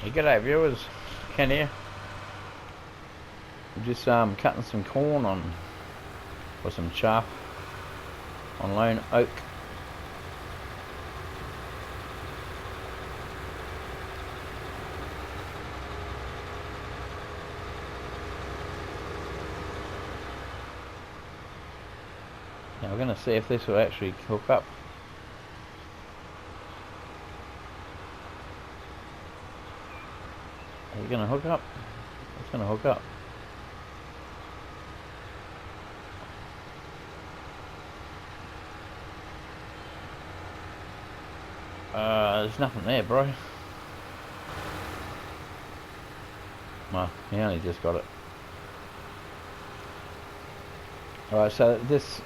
Hey, g'day viewers, Ken here. We're just cutting some corn on, or some chaff on lone oak. Now we're going to see if this will actually hook up. Are you going to hook up? It's going to hook up. There's nothing there, bro. Well, he only just got it. Alright, so this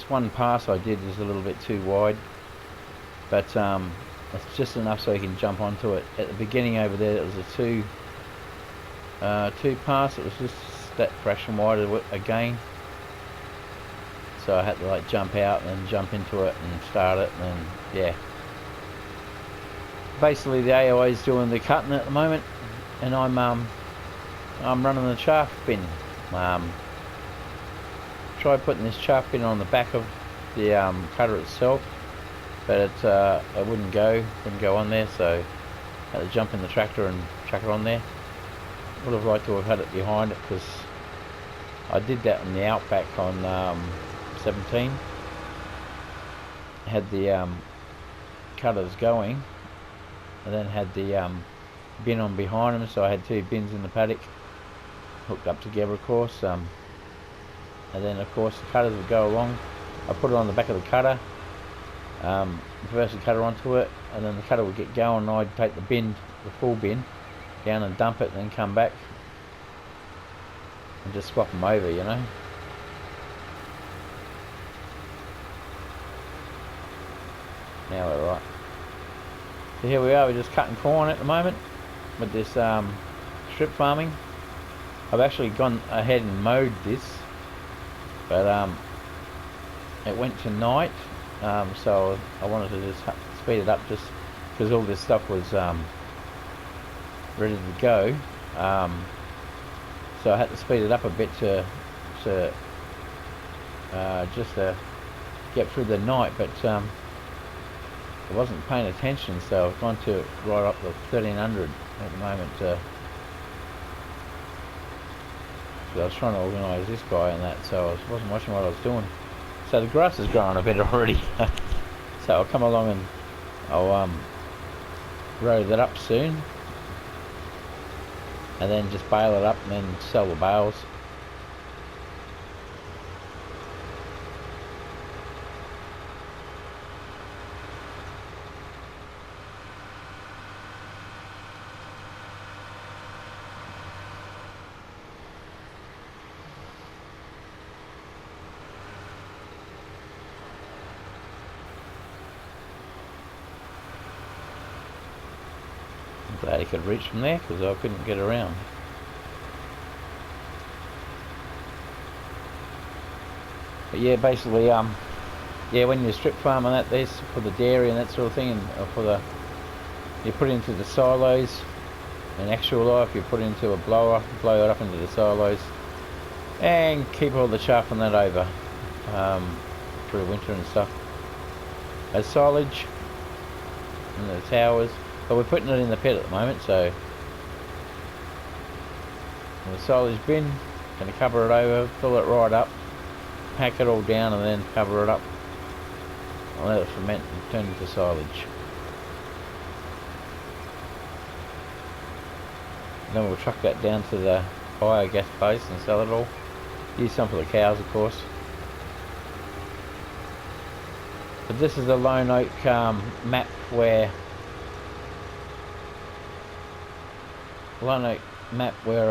one pass I did is a little bit too wide, but it's just enough so you can jump onto it. At the beginning over there, it was a two pass. It was just that fraction wider again, so I had to like jump out and then jump into it and start it, and then yeah. Basically, the AOA is doing the cutting at the moment, and I'm running the chaff bin. Tried putting this chaff bin on the back of the cutter itself, but it wouldn't go on there, so I had to jump in the tractor and chuck it on there. Would have liked to have had it behind it, because I did that in the Outback on 17. Had the cutters going, and then had the bin on behind them, so I had two bins in the paddock hooked up together, of course. And then of course the cutters would go along. I put it on the back of the cutter, reverse the cutter onto it, and then the cutter would get going, and I'd take the full bin down and dump it, and then come back and just swap them over, you know. Now we're right. So here we are, we're just cutting corn at the moment with this strip farming. I've actually gone ahead and mowed this, but it went to night, so I wanted to just speed it up, just because all this stuff was ready to go. So I had to speed it up a bit to just to get through the night, but I wasn't paying attention, so I've gone to right up to 1300 at the moment. So I was trying to organise this guy and that, so I wasn't watching what I was doing. So the grass is growing a bit already. So I'll come along and I'll row that up soon, and then just bale it up and then sell the bales. Glad he could reach from there, because I couldn't get around. But yeah, basically, yeah, when you strip farm and that, there's for the dairy and that sort of thing, and you put it into the silos. In actual life, you put it into a blower, blow it up into the silos, and keep all the chaff and that over through winter and stuff as silage in the towers. But we're putting it in the pit at the moment, so the silage bin, going to cover it over, fill it right up, pack it all down, and then cover it up and let it ferment and turn into silage. And then we'll truck that down to the biogas place and sell it all. Use some for the cows, of course. But this is the lone oak map where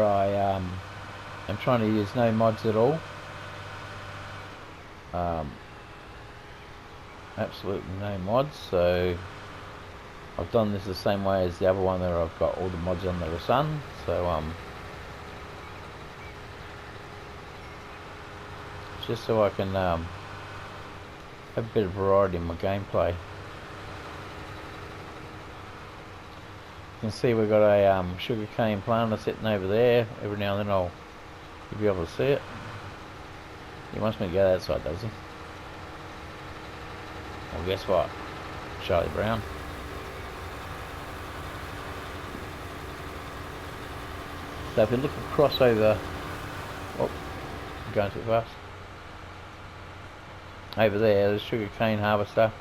I am trying to use no mods at all. Absolutely no mods, so I've done this the same way as the other one where I've got all the mods under the sun. So just so I can have a bit of variety in my gameplay. can see we've got a sugar cane planter sitting over there. Every now and then you'll be able to see it. He wants me to go that side, does he? Well, guess what? Charlie Brown. So if you look across over... Oh, I'm going too fast. Over there, there's sugar cane harvester.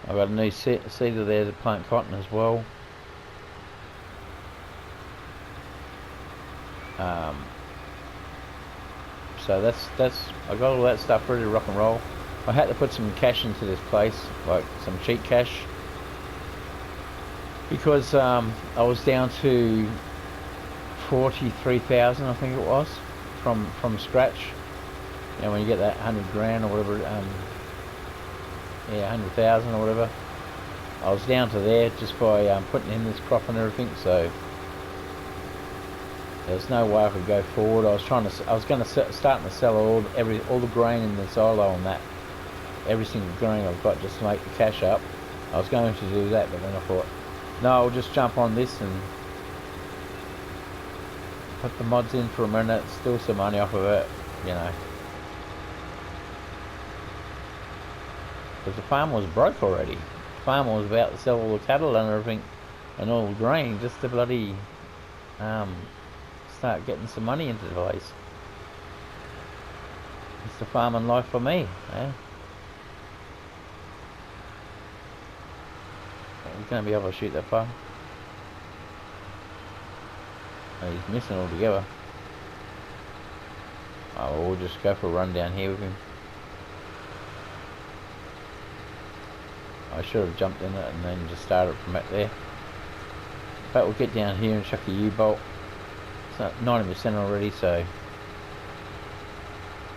I've got a new seeder there to plant cotton as well. So that's I got all that stuff ready to rock and roll. I had to put some cash into this place, like some cheap cash, because I was down to 43,000, I think it was, from scratch. You know, when you get that 100 grand or whatever, yeah, 100,000 or whatever. I was down to there just by putting in this crop and everything. So there's no way I could go forward. I was going to start to sell all the grain in the silo and that, every single grain I've got, just to make the cash up. I was going to do that, but then I thought, no, I'll just jump on this and put the mods in for a minute, steal some money off of it, you know. Because the farmer was broke already. The farmer was about to sell all the cattle and everything and all the grain just to bloody start getting some money into the place. It's the farming life for me, eh? He's going to be able to shoot that far. Oh, he's missing altogether. Oh, we'll just go for a run down here with him. I should have jumped in it and then just started from back there. But we'll get down here and chuck a U-bolt. It's at 90% already, so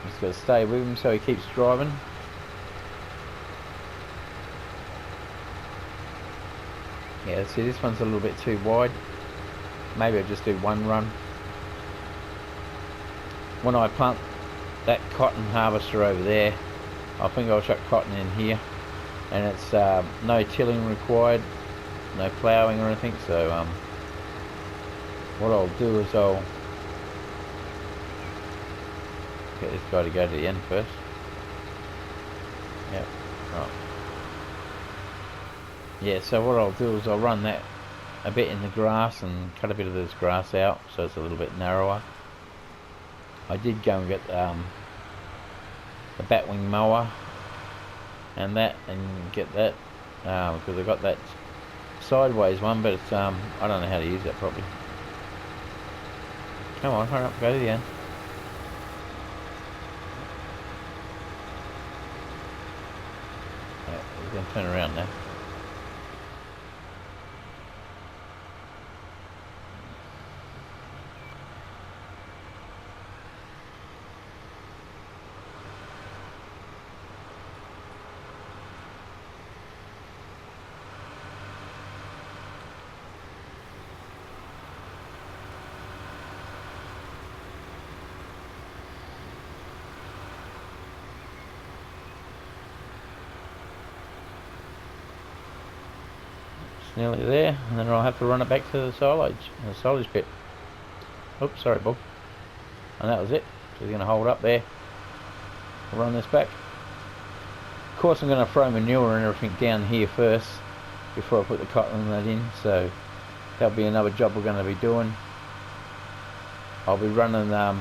just got to stay with him so he keeps driving. Yeah, see, this one's a little bit too wide. Maybe I'll just do one run. When I plant that cotton harvester over there, I think I'll chuck cotton in here. And it's no tilling required, no ploughing or anything. So what I'll do is I'll get this guy to go to the end first. Yep, right. Yeah, so what I'll do is I'll run that a bit in the grass and cut a bit of this grass out so it's a little bit narrower. I did go and get the batwing mower and get that because I got that sideways one, but it's I don't know how to use that properly. Come on, hurry up, go to the end. Yeah, we're going to turn around now. Nearly there, and then I'll have to run it back to the silage pit. Oops, sorry, Bob. And that was it. So he's going to hold up there. I'll run this back. Of course, I'm going to throw manure and everything down here first before I put the cotton and that in. So that'll be another job we're going to be doing. I'll be running. I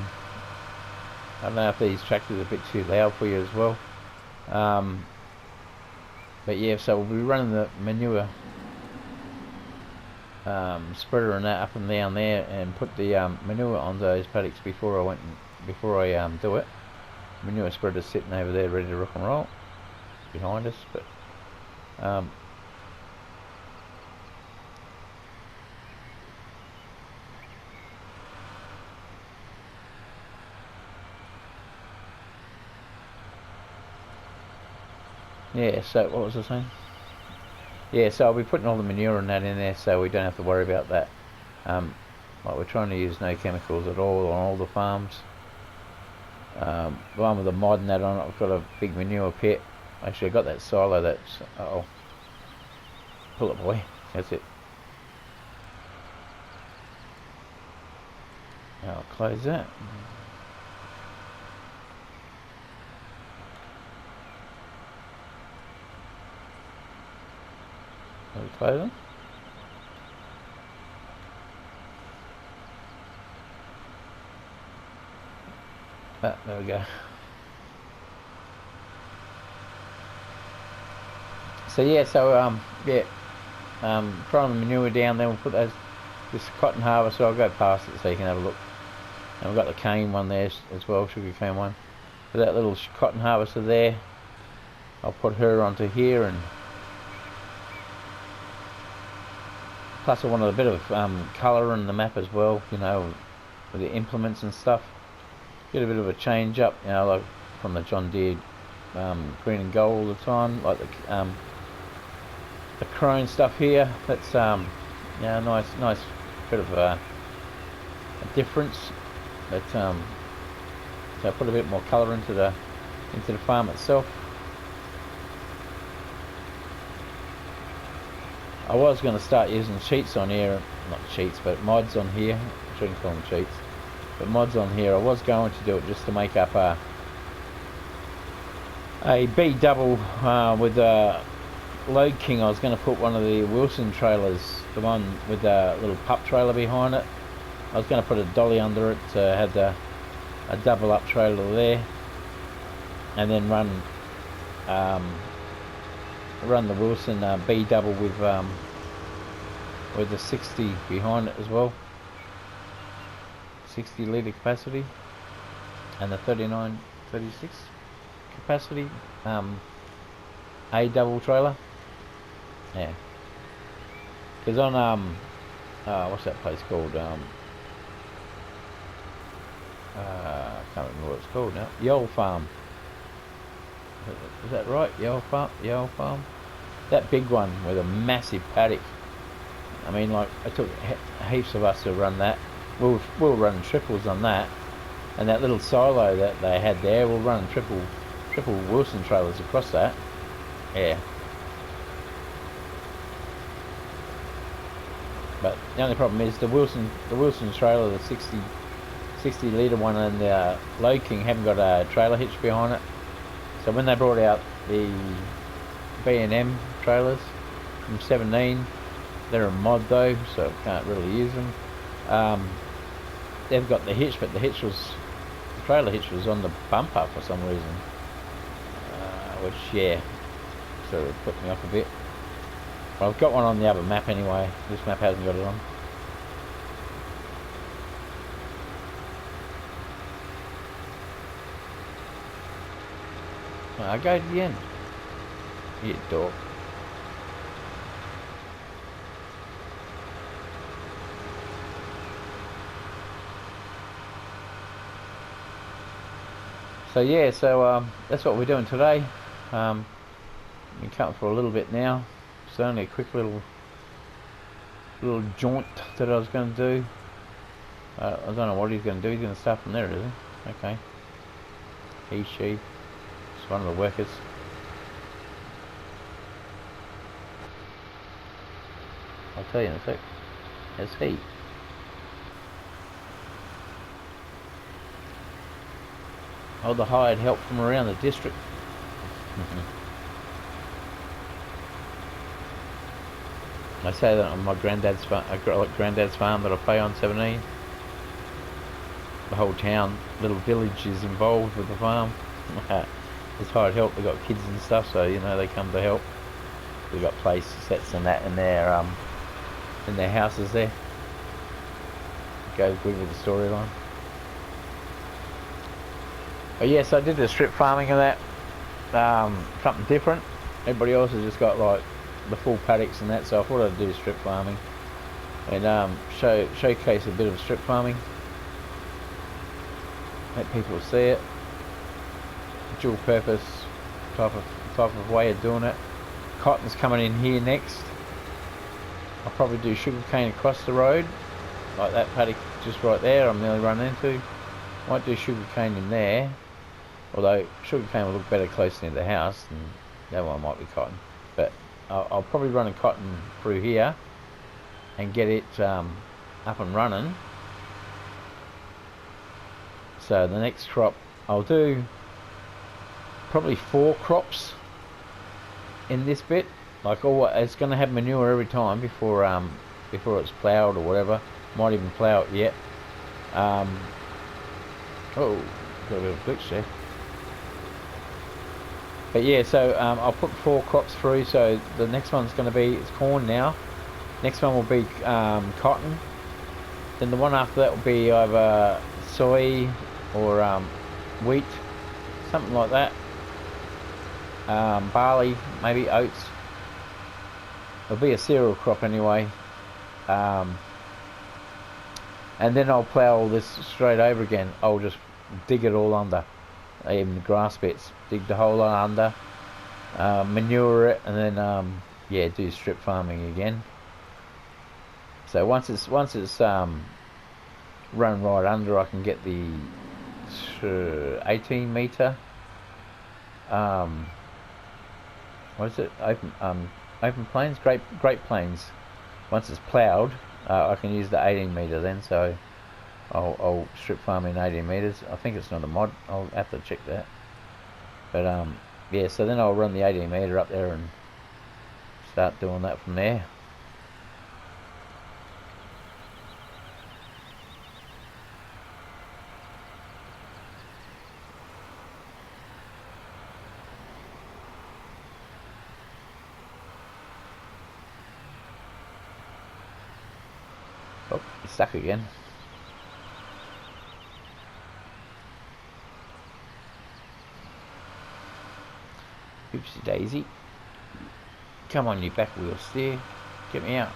don't know if these tractors are a bit too loud for you as well. But yeah, so we'll be running the manure spreader and that up and down there, and put the manure on those paddocks before I do it. Manure spreader's sitting over there ready to rock and roll behind us, but yeah, so what was I saying? Yeah, so I'll be putting all the manure and that in there so we don't have to worry about that. Like, we're trying to use no chemicals at all on all the farms. The one with the mod and that on it, I've got a big manure pit. Actually, I got that silo that's... Uh-oh. Pull it, boy. That's it. I'll close that. Are we closing? Ah, there we go. So yeah, throwing the manure down, then we'll put this cotton harvester. I'll go past it so you can have a look. And we've got the cane one there as well, sugar cane one. But that little cotton harvester there, I'll put her onto here, and plus I wanted a bit of colour in the map as well, you know, with the implements and stuff. Get a bit of a change up, you know, like from the John Deere green and gold all the time, like the crone stuff here. That's yeah, nice bit of a difference. But so I put a bit more colour into the farm itself. I was going to start using cheats on here, not cheats, but mods on here. I shouldn't call them cheats, but mods on here. I was going to do it just to make up a B double with a Load King. I was going to put one of the Wilson trailers, the one with the little pup trailer behind it. I was going to put a dolly under it to have a double up trailer there, and then run the Wilson B double with the 60 behind it as well, 60 litre capacity, and the 39-36 capacity A double trailer. Yeah, because on what's that place called? I can't remember what it's called now. Yole Farm. Is that right? Yole Farm. That big one with a massive paddock. I mean, like, it took heaps of us to run that. We'll run triples on that, and that little silo that they had there, we'll run triple Wilson trailers across that. Yeah. But the only problem is the Wilson trailer, the 60 litre one, and the Load King haven't got a trailer hitch behind it. So when they brought out the B&M trailers from 17, they're a mod though, so can't really use them. They've got the hitch, but the trailer hitch was on the bumper for some reason, which, yeah, sort of put me off a bit. But I've got one on the other map anyway. This map hasn't got it on. I go to the end. You dork. So yeah, that's what we're doing today. Been cutting for a little bit now. It's only a quick little jaunt that I was going to do. I don't know what he's going to do. He's going to start from there, is he? Okay. She. It's one of the workers. I'll tell you in a sec. It's he. Oh, the hired help from around the district. I say that on my granddad's farm that I pay on 17. The whole town, little village is involved with the farm. It's hired help. They've got kids and stuff, so you know they come to help. They've got place sets and that in their houses there. It goes good with the storyline. But yes, I did the strip farming of that. Something different. Everybody else has just got like the full paddocks and that, so I thought I'd do strip farming and showcase a bit of strip farming. Let people see it. Dual purpose type of way of doing it. Cotton's coming in here next. I'll probably do sugarcane across the road, like that paddock just right there I'm nearly running into. Might do sugarcane in there, although sugarcane will look better close near the house, and that one might be cotton. But I'll probably run a cotton through here and get it up and running, So the next crop, I'll do probably 4 crops in this bit. Like, it's going to have manure every time before it's ploughed or whatever. Might even plough it yet. Oh, got a bit of a glitch there. But yeah, so I'll put 4 crops through. So the next one's going to be, it's corn now. Next one will be cotton. Then the one after that will be either soy or wheat, something like that. Barley, maybe oats. It'll be a cereal crop anyway. And then I'll plough all this straight over again. I'll just dig it all under, even the grass bits. Dig the whole lot under, manure it, and then yeah, do strip farming again. So once it's run right under, I can get the 18 meter. What is it? Open plains, Great Plains. Once it's ploughed, I can use the 18 meter then. So I'll strip farm in 18 meters. I think it's not a mod. I'll have to check that. But yeah. So then I'll run the 18 meter up there and start doing that from there. Oh, it's stuck again. Oopsie daisy. Come on, you back wheel steer. Get me out.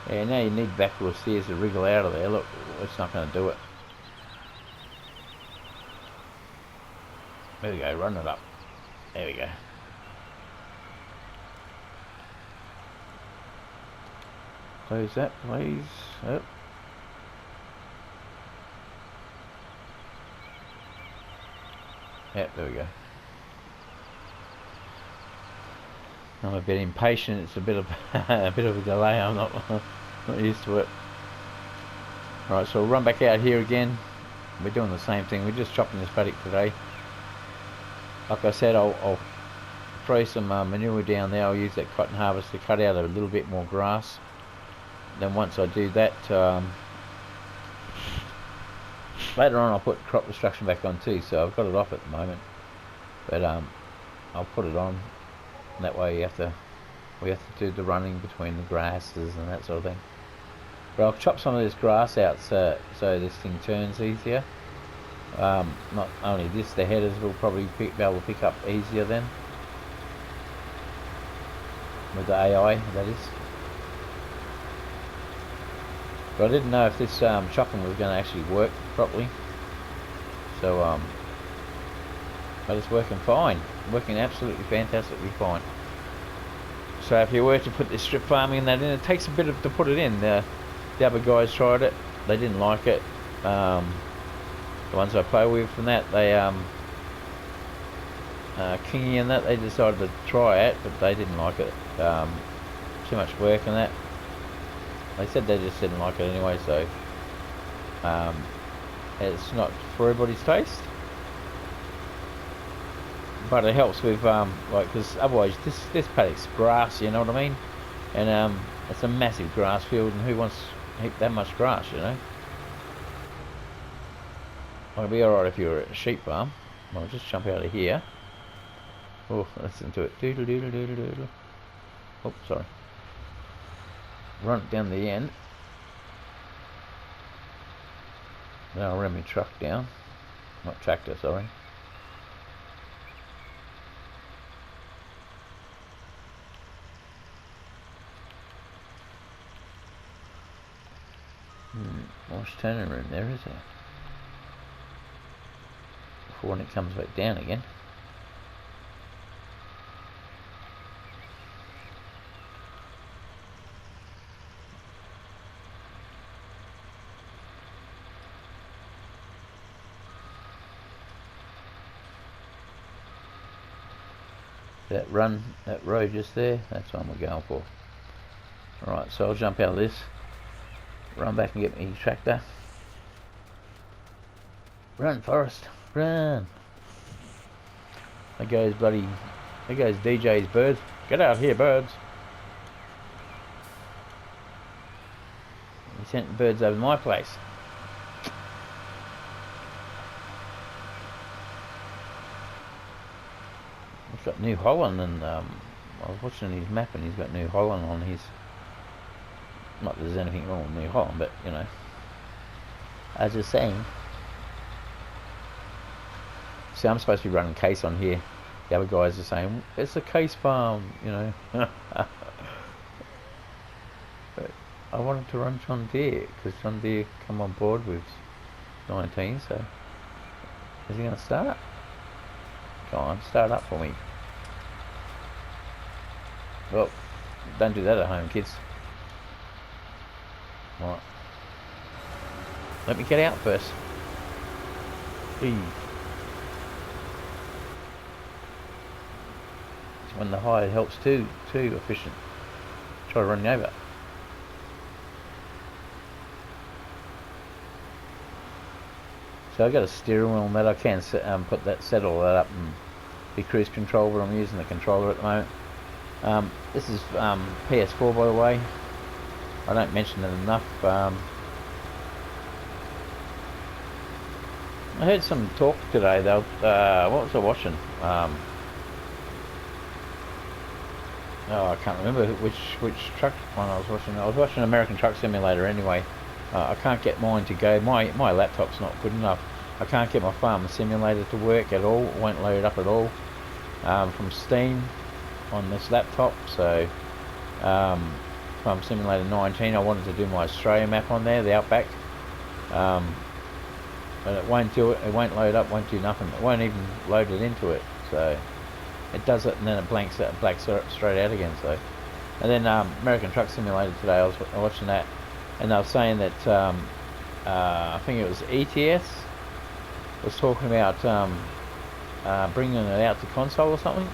Yeah, now you need back wheel steers to wriggle out of there. Look, it's not going to do it. There we go, run it up. There we go. Close that, please. Oh. Yep, there we go. I'm a bit impatient. It's a bit of a bit of a delay. I'm not used to it. All right, so we'll run back out here again. We're doing the same thing. We're just chopping this paddock today. Like I said, I'll throw some manure down there. I'll use that cotton harvest to cut out a little bit more grass. Then once I do that, later on I'll put crop destruction back on too. So I've got it off at the moment, but I'll put it on. And that way we have to do the running between the grasses and that sort of thing. But I'll chop some of this grass out so this thing turns easier. Not only this, the headers will probably be able to pick up easier then. With the AI, that is. But I didn't know if this chopping was going to actually work properly. So, but it's working fine. Working absolutely fantastically fine. So if you were to put this strip farming and that in, it takes a bit to put it in. The other guys tried it. They didn't like it. The ones I play with from that, they Kingy and that, they decided to try it, but they didn't like it. Too much work and that. They said they just didn't like it anyway, so it's not for everybody's taste. But it helps with like, because otherwise this paddock's grass, you know what I mean? And it's a massive grass field, and who wants that much grass, you know? It'll be alright if you're at a sheep farm. I'll just jump out of here. Oh, listen to it. Doodle doodle doodle doodle. Oh, sorry. Run it down the end. Then I'll run my truck down. Not tractor, sorry. Much turning room there, is there? For when it comes back down again. That road just there, that's what we're going for. Alright, so I'll jump out of this, run back and get my tractor. Run, Forrest, run. There goes DJ's birds. Get out here, birds. He sent the birds over my place. He's got New Holland, and I was watching his map, and he's got New Holland on his. Not that there's anything wrong with New Holland, but you know, I was just saying. See, I'm supposed to be running case on here. The other guys are saying it's a case farm, you know. But I wanted to run John Deere because John Deere come on board with 19. So is he going to start? Go on, start up for me. Well, don't do that at home, kids. Right. Let me get out first. Please. When the high helps too efficient. Try running over. So I got a steering wheel on that. I can settle that up and be cruise control, but I'm using the controller at the moment. This is PS4, by the way. I don't mention it enough. I heard some talk today though. What was I watching? Oh, I can't remember which truck one I was watching. I was watching American Truck Simulator anyway. I can't get mine to go. My laptop's not good enough. I can't get my Farm Simulator to work at all. It won't load up at all from Steam on this laptop. So Farm Simulator 19. I wanted to do my Australia map on there, the Outback, but it won't do it. It won't load up. Won't do nothing. It won't even load it into it. So it does it and then it blacks straight out again. So, and then American Truck Simulator today, I was watching that, and they were saying that I think it was ETS was talking about bringing it out to console or something.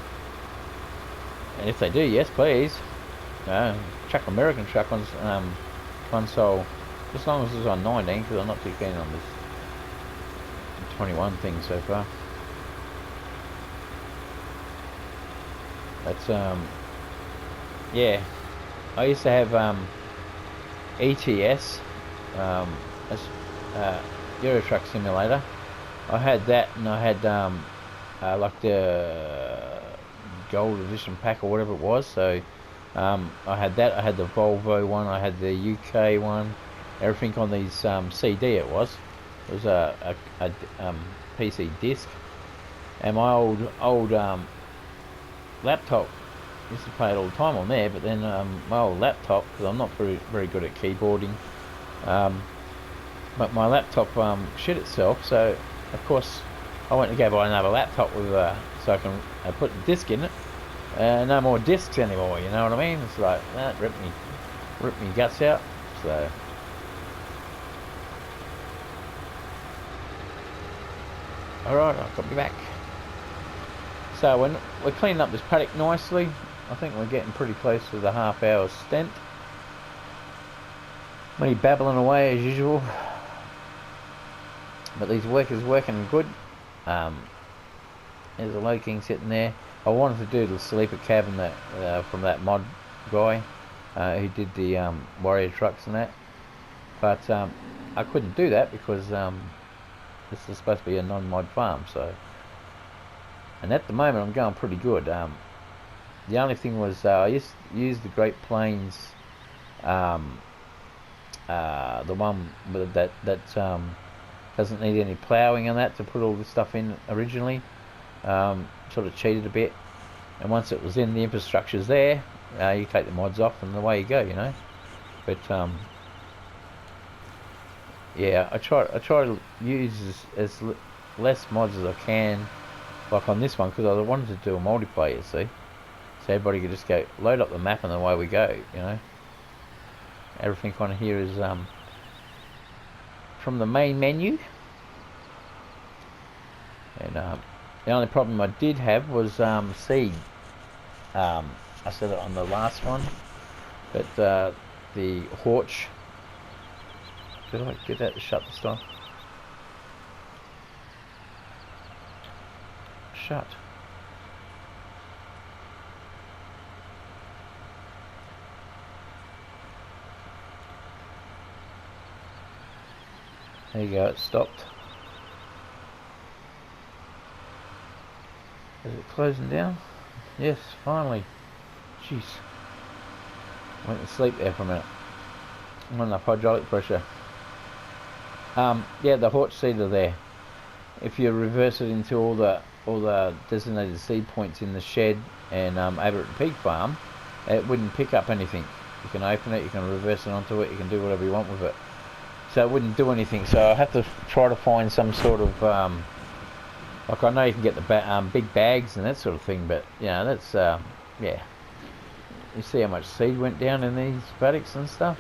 And if they do, yes, please. Chuck American Truck on console, as long as it's on 19, because I'm not too keen on this 21 thing so far. But yeah, I used to have ETS as Euro Truck Simulator. I had that, and I had like the Gold Edition pack or whatever it was. So I had that. I had the Volvo one. I had the UK one. Everything on these CD. It was a PC disc, and my old laptop used to play it all the time on there, but then my old laptop, because I'm not very good at keyboarding, but my laptop shit itself, so of course I went to go buy another laptop with so I can put the disc in it. No more discs anymore, you know what I mean? It's like that ripped me guts out. So alright, I've got me back. So we're cleaning up this paddock nicely. I think we're getting pretty close to the half-hour stint. Me babbling away as usual, but these workers working good. There's a Low King sitting there. I wanted to do the sleeper cabin that from that mod guy who did the Warrior trucks and that, but I couldn't do that because this is supposed to be a non-mod farm. So. And at the moment I'm going pretty good. The only thing was I used the Great Plains, the one that doesn't need any ploughing and that, to put all the stuff in originally. Sort of cheated a bit, and once it was in, the infrastructure's there. You take the mods off and away you go, you know. But yeah, I try to use as less mods as I can. Like on this one, because I wanted to do a multiplayer, see? So everybody could just go, load up the map and away we go, you know? Everything on here is from the main menu. And the only problem I did have was seed. I said it on the last one, but the Horch... Did I get that to shut this time? shut. There you go, it stopped. Is it closing down? Yes, finally. Jeez. Went to sleep there for a minute. Not enough hydraulic pressure. Yeah, the Hort seeder there. If you reverse it into all the designated seed points in the shed and over at the pig farm, it wouldn't pick up anything. You can open it, you can reverse it onto it, you can do whatever you want with it. So it wouldn't do anything. So I have to try to find some sort of like, I know you can get the big bags and that sort of thing, but you know, that's yeah. You see how much seed went down in these paddocks and stuff.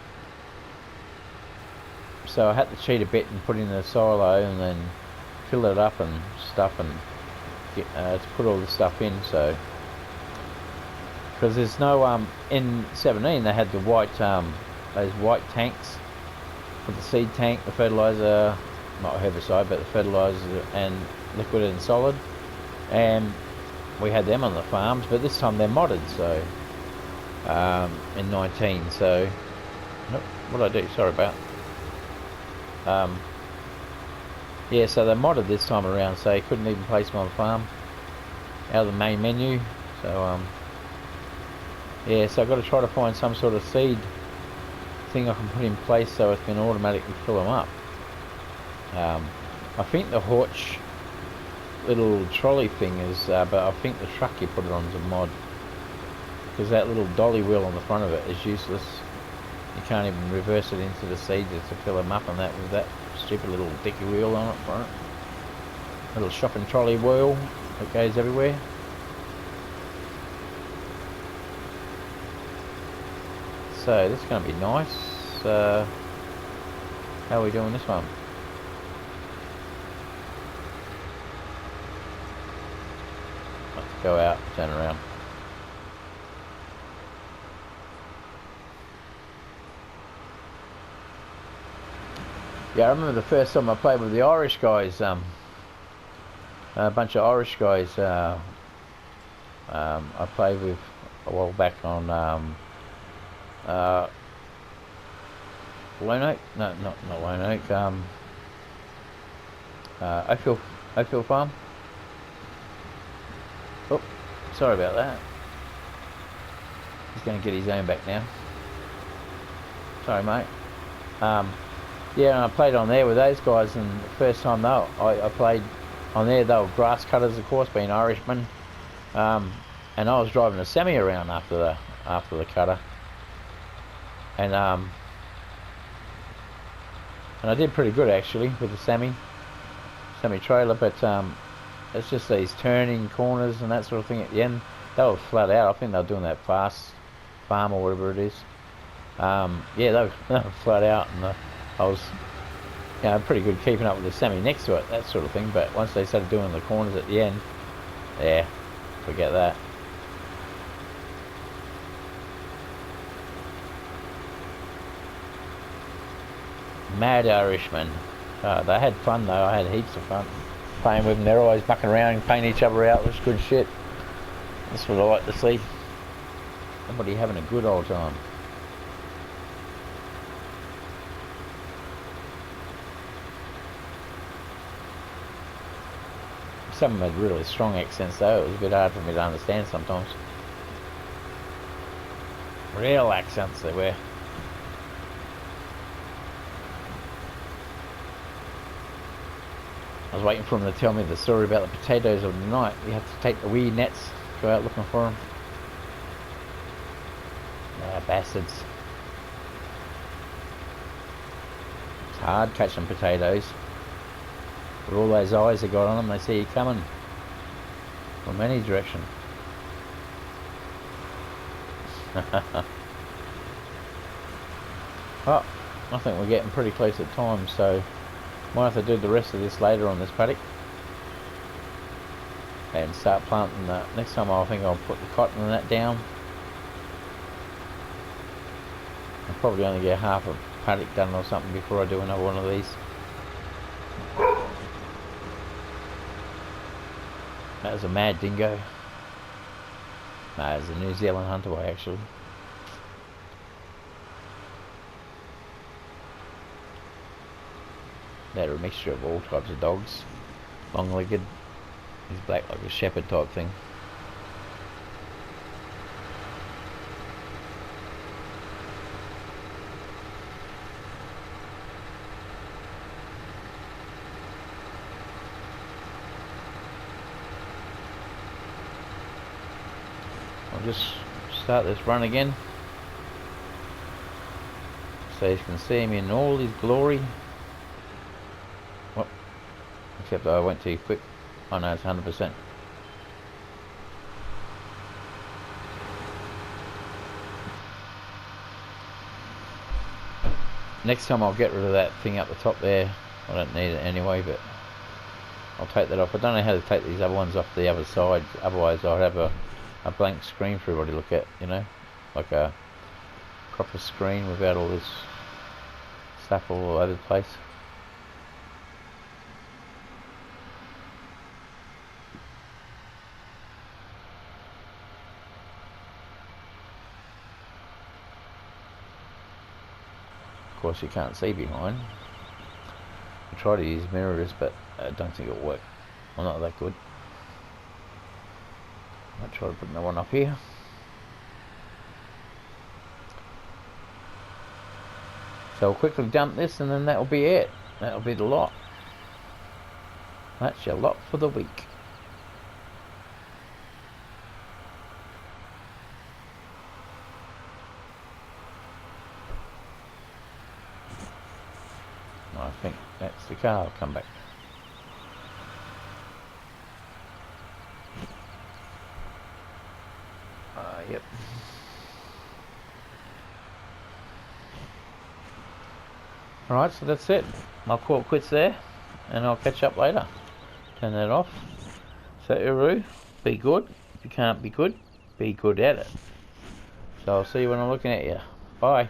So I had to cheat a bit and put in the silo and then fill it up and stuff and get, to put all the stuff in. So because there's no in 17 they had the white those white tanks for the seed tank, the fertilizer, not herbicide, but the fertilizer and liquid and solid, and we had them on the farms. But this time they're modded, so in 19. So nope, what did I do? Sorry about. Yeah, so they modded this time around, so you couldn't even place them on the farm out of the main menu. So yeah, so I've got to try to find some sort of seed thing I can put in place so it can automatically fill them up. I think the Horch little trolley thing is, but I think the truck you put it on is a mod, because that little dolly wheel on the front of it is useless. You can't even reverse it into the seeds to fill them up, and that with that stupid little dicky wheel on it front. Little shopping trolley wheel that goes everywhere. So this is going to be nice. How are we doing this one? Let's go out, turn around. Yeah, I remember the first time I played with the Irish guys, a bunch of Irish guys I played with a while back on Lone Oak? No, not Lone Oak, Oakville Farm. Oh, sorry about that. He's going to get his own back now. Sorry, mate. Yeah, and I played on there with those guys, and the first time I played on there, they were grass cutters, of course, being Irishmen, and I was driving a semi around after the cutter, and I did pretty good actually with the semi trailer, but it's just these turning corners and that sort of thing at the end. They were flat out. I think they were doing that fast farm or whatever it is. Yeah, they were flat out, and I was, you know, pretty good keeping up with the semi next to it, that sort of thing. But once they started doing the corners at the end, yeah, forget that. Mad Irishmen. They had fun though. I had heaps of fun playing with them. They're always mucking around and paying each other out. It was good shit. That's what I like to see. Somebody having a good old time. Some of them had really strong accents though. It was a bit hard for me to understand sometimes. Real accents they were. I was waiting for them to tell me the story about the potatoes of the night. You have to take the wee nets, go out looking for them. Ah, bastards. It's hard catching potatoes. With all those eyes they got on them, they see you coming from any direction. Oh, I think we're getting pretty close at time, so might have to do the rest of this later on this paddock and start planting the next time. I think I'll put the cotton and that down. I'll probably only get half a paddock done or something before I do another one of these. That was a mad dingo. No, it was a New Zealand Hunterway actually. They're a mixture of all types of dogs. Long-legged. He's black like a shepherd type thing. I'll just start this run again so you can see him in all his glory. Well, except I went too quick. I know it's 100%. Next time I'll get rid of that thing up the top there. I don't need it anyway, but I'll take that off. I don't know how to take these other ones off the other side, otherwise I'd have a blank screen for everybody to look at, you know, like a proper screen without all this stuff all over the place. Of course you can't see behind. I try to use mirrors, but I don't think it'll work. I'm not that good. I'll try to put another one up here. So I'll quickly dump this and then that'll be it. That'll be the lot. That's your lot for the week. I think that's the car. I'll come back. Yep. Alright, so that's it. My call quits there, and I'll catch up later. Turn that off. So, Uru, be good. If you can't be good, be good at it. So I'll see you when I'm looking at you. Bye.